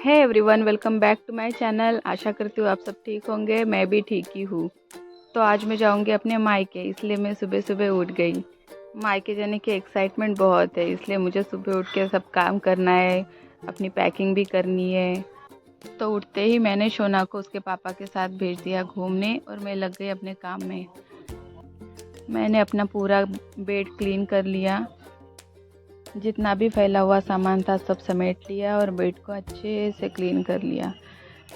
Hey everyone, welcome back to my channel. आशा करती हूँ आप सब ठीक होंगे। मैं भी ठीक ही हूँ। तो आज मैं जाऊँगी अपने मायके, इसलिए मैं सुबह सुबह उठ गई। मायके जाने की एक्साइटमेंट बहुत है, इसलिए मुझे सुबह उठ के सब काम करना है, अपनी पैकिंग भी करनी है। तो उठते ही मैंने शोना को उसके पापा के साथ भेज दिया घूमने और मैं लग गई अपने काम में। मैंने अपना पूरा बेड क्लीन कर लिया, जितना भी फैला हुआ सामान था सब समेट लिया और बेड को अच्छे से क्लीन कर लिया।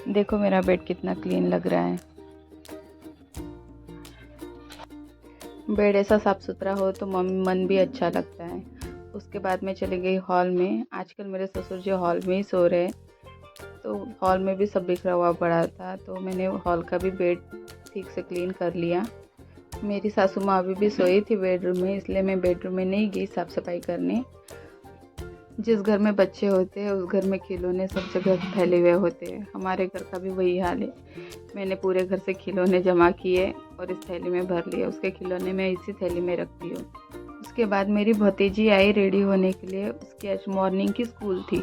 देखो मेरा बेड कितना क्लीन लग रहा है। बेड ऐसा साफ़ सुथरा हो तो मन भी अच्छा लगता है। उसके बाद मैं चली गई हॉल में। आजकल मेरे ससुर जी हॉल में ही सो रहे, तो हॉल में भी सब बिखरा हुआ पड़ा था, तो मैंने हॉल का भी बेड ठीक से क्लीन कर लिया। मेरी सासू माँ अभी भी सोई थी बेडरूम में, इसलिए मैं बेडरूम में नहीं गई साफ़ सफाई करने। जिस घर में बच्चे होते हैं उस घर में खिलौने सब जगह फैले हुए होते हैं। हमारे घर का भी वही हाल है। मैंने पूरे घर से खिलौने जमा किए और इस थैली में भर लिए। उसके खिलौने मैं इसी थैली में रखती हूँ। उसके बाद मेरी भतीजी आई रेडी होने के लिए। उसकी आज मॉर्निंग की स्कूल थी,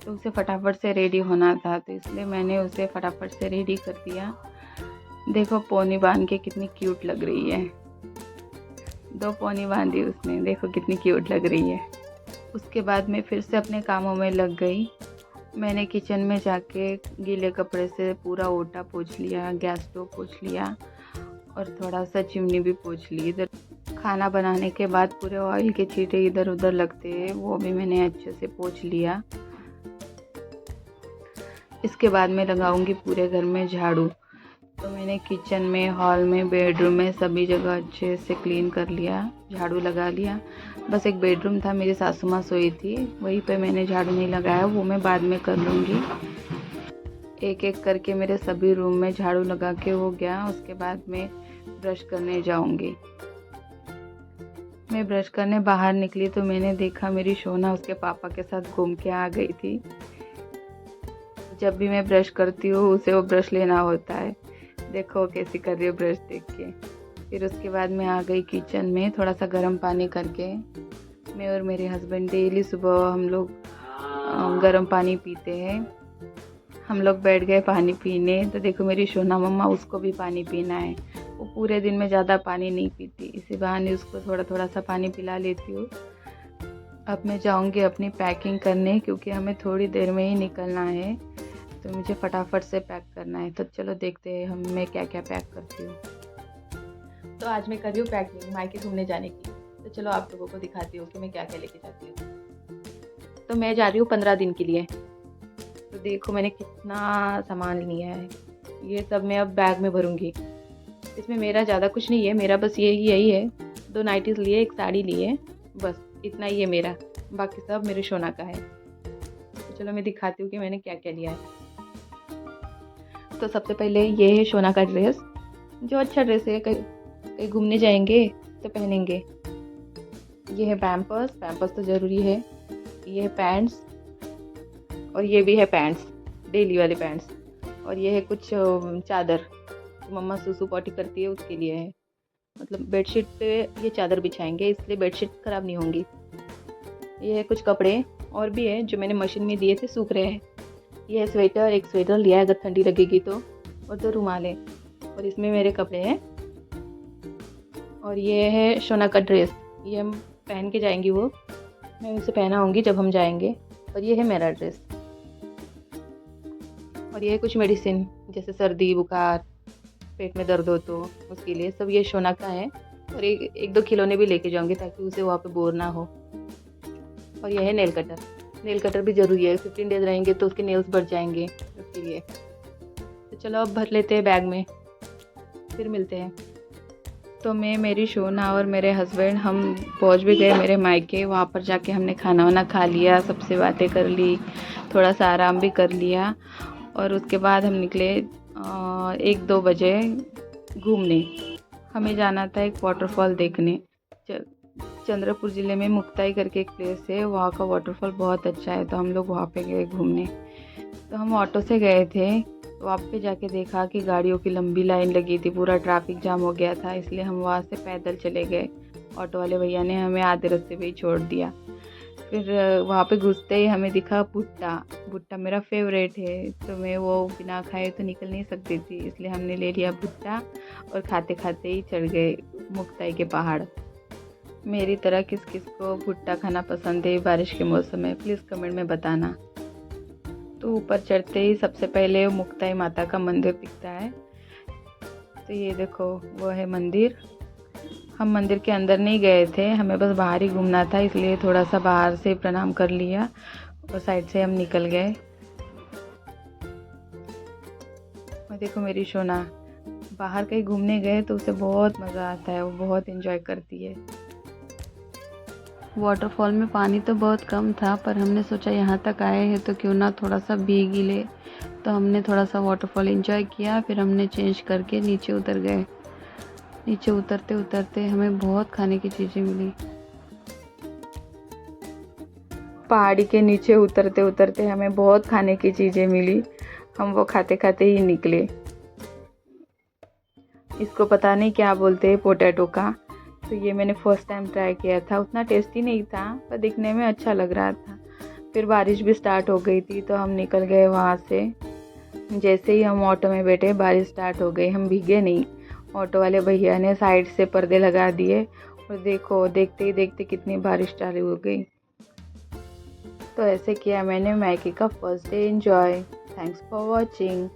तो उसे फटाफट से रेडी होना था, तो इसलिए मैंने उसे फटाफट से रेडी कर दिया। देखो पोनी बांध के कितनी क्यूट लग रही है। 2 पोनी बांधी उसने, देखो कितनी क्यूट लग रही है। उसके बाद मैं फिर से अपने कामों में लग गई। मैंने किचन में जाके गीले कपड़े से पूरा ओटा पोंछ लिया, गैस स्टोव पोंछ लिया और थोड़ा सा चिमनी भी पोंछ ली। इधर खाना बनाने के बाद पूरे ऑयल के छींटे इधर उधर लगते हैं, वो भी मैंने अच्छे से पोंछ लिया। इसके बाद मैं लगाऊंगी पूरे घर में झाड़ू। तो मैंने किचन में, हॉल में, बेडरूम में सभी जगह अच्छे से क्लीन कर लिया, झाड़ू लगा लिया। बस एक बेडरूम था, मेरी सासू माँ सोई थी, वहीं पे मैंने झाड़ू नहीं लगाया, वो मैं बाद में कर लूँगी। एक एक करके मेरे सभी रूम में झाड़ू लगा के हो गया। उसके बाद मैं ब्रश करने जाऊँगी। मैं ब्रश करने बाहर निकली तो मैंने देखा मेरी शोना उसके पापा के साथ घूम के आ गई थी। जब भी मैं ब्रश करती हूँ उसे वो ब्रश लेना होता है। देखो कैसी कर रही हो ब्रश देख के। फिर उसके बाद मैं आ गई किचन में, थोड़ा सा गर्म पानी करके। मैं और मेरे हस्बैंड डेली सुबह हम लोग गर्म पानी पीते हैं। हम लोग बैठ गए पानी पीने, तो देखो मेरी सोना मम्मा, उसको भी पानी पीना है। वो पूरे दिन में ज़्यादा पानी नहीं पीती, इसी बहाने उसको थोड़ा थोड़ा सा पानी पिला लेती हूँ। अब मैं जाऊँगी अपनी पैकिंग करने, क्योंकि हमें थोड़ी देर में ही निकलना है, तो मुझे फटाफट से पैक करना है। तो चलो देखते हैं मैं क्या क्या पैक करती हूँ। तो आज मैं कर रही हूँ पैकिंग मायके घूमने जाने की। तो चलो आप लोगों को दिखाती हूँ कि मैं क्या क्या लेके जाती हूँ। तो मैं जा रही हूँ 15 दिन के लिए। तो देखो मैंने कितना सामान लिया है। ये सब मैं अब बैग में भरूँगी। इसमें मेरा ज़्यादा कुछ नहीं है, मेरा बस यही है। 2 नाइटीज़ लिए, एक साड़ी लिए, बस इतना ही है मेरा। बाकी सब मेरे सोना का है। तो चलो मैं दिखाती हूँ कि मैंने क्या क्या लिया है। तो सबसे पहले ये है सोना का ड्रेस, जो अच्छा ड्रेस है, कहीं घूमने जाएंगे तो पहनेंगे। ये है पैम्पर्स तो ज़रूरी है। ये है पैंट्स, और ये भी है पैंट्स, डेली वाले पैंट्स। और ये है कुछ चादर, तो मम्मा सुसु पॉटी करती है उसके लिए है। मतलब बेडशीट पे ये चादर बिछाएंगे, इसलिए बेडशीट ख़राब नहीं होंगी। ये है कुछ कपड़े और भी है जो मैंने मशीन में दिए थे, सूख रहे हैं। ये है स्वेटर, एक स्वेटर लिया है अगर ठंडी लगेगी तो, और 2 रुमाल है, और इसमें मेरे कपड़े हैं। और ये है सोना का ड्रेस, ये हम पहन के जाएंगी, वो मैं उसे पहना होंगी जब हम जाएंगे। और ये है मेरा ड्रेस। और ये है कुछ मेडिसिन, जैसे सर्दी बुखार, पेट में दर्द हो तो उसके लिए, सब ये सोना का है। और एक 2 खिलौने भी लेके जाऊंगी ताकि उसे वहाँ पे बोर ना हो। और यह है नेल कटर भी ज़रूरी है, 15 डेज रहेंगे तो उसके नेल्स बढ़ जाएंगे, उसके लिए। तो चलो अब भर लेते हैं बैग में, फिर मिलते हैं। तो मैं, मेरी शोना और मेरे हस्बैंड हम पहुंच भी गए मेरे मायके। वहाँ पर जाके हमने खाना वाना खा लिया, सबसे बातें कर ली, थोड़ा सा आराम भी कर लिया। और उसके बाद हम निकले 1-2 बजे घूमने। हमें जाना था एक वाटरफॉल देखने। चंद्रपुर ज़िले में मुक्ताई करके एक प्लेस है, वहाँ का वाटरफॉल बहुत अच्छा है, तो हम लोग वहाँ पे गए घूमने। तो हम ऑटो से गए थे, तो वहाँ पे जाके देखा कि गाड़ियों की लंबी लाइन लगी थी, पूरा ट्रैफिक जाम हो गया था, इसलिए हम वहाँ से पैदल चले गए। ऑटो वाले भैया ने हमें आधे रास्ते पे ही छोड़ दिया। फिर वहाँ पे घुसते ही हमें दिखा भुट्टा। भुट्टा मेरा फेवरेट है, तो मैं वो बिना खाए तो निकल नहीं सकती थी, इसलिए हमने ले लिया भुट्टा और खाते खाते ही चढ़ गए मुक्ताई के पहाड़। मेरी तरह किस किस को भुट्टा खाना पसंद है बारिश के मौसम में, प्लीज़ कमेंट में बताना। तो ऊपर चढ़ते ही सबसे पहले मुक्ताई माता का मंदिर दिखता है। तो ये देखो वो है मंदिर। हम मंदिर के अंदर नहीं गए थे, हमें बस बाहर ही घूमना था, इसलिए थोड़ा सा बाहर से प्रणाम कर लिया और साइड से हम निकल गए। और देखो मेरी सोना, बाहर कहीं घूमने गए तो उसे बहुत मज़ा आता है, वो बहुत एंजॉय करती है। वाटरफॉल में पानी तो बहुत कम था, पर हमने सोचा यहाँ तक आए हैं तो क्यों ना थोड़ा सा भीग ही ले, तो हमने थोड़ा सा वाटरफॉल एंजॉय किया। फिर हमने चेंज करके नीचे उतर गए। नीचे उतरते उतरते हमें बहुत खाने की चीज़ें मिली। पहाड़ी के नीचे उतरते उतरते हमें बहुत खाने की चीज़ें मिली, हम वो खाते खाते ही निकले। इसको पता नहीं क्या बोलते हैं, पोटैटो का। तो ये मैंने फर्स्ट टाइम ट्राई किया था, उतना टेस्टी नहीं था पर दिखने में अच्छा लग रहा था। फिर बारिश भी स्टार्ट हो गई थी तो हम निकल गए वहाँ से। जैसे ही हम ऑटो में बैठे बारिश स्टार्ट हो गई, हम भीगे नहीं। ऑटो वाले भैया ने साइड से पर्दे लगा दिए और देखो देखते ही देखते कितनी बारिश चालू हो गई। तो ऐसे किया मैंने मैगी का first day enjoy. Thanks for watching.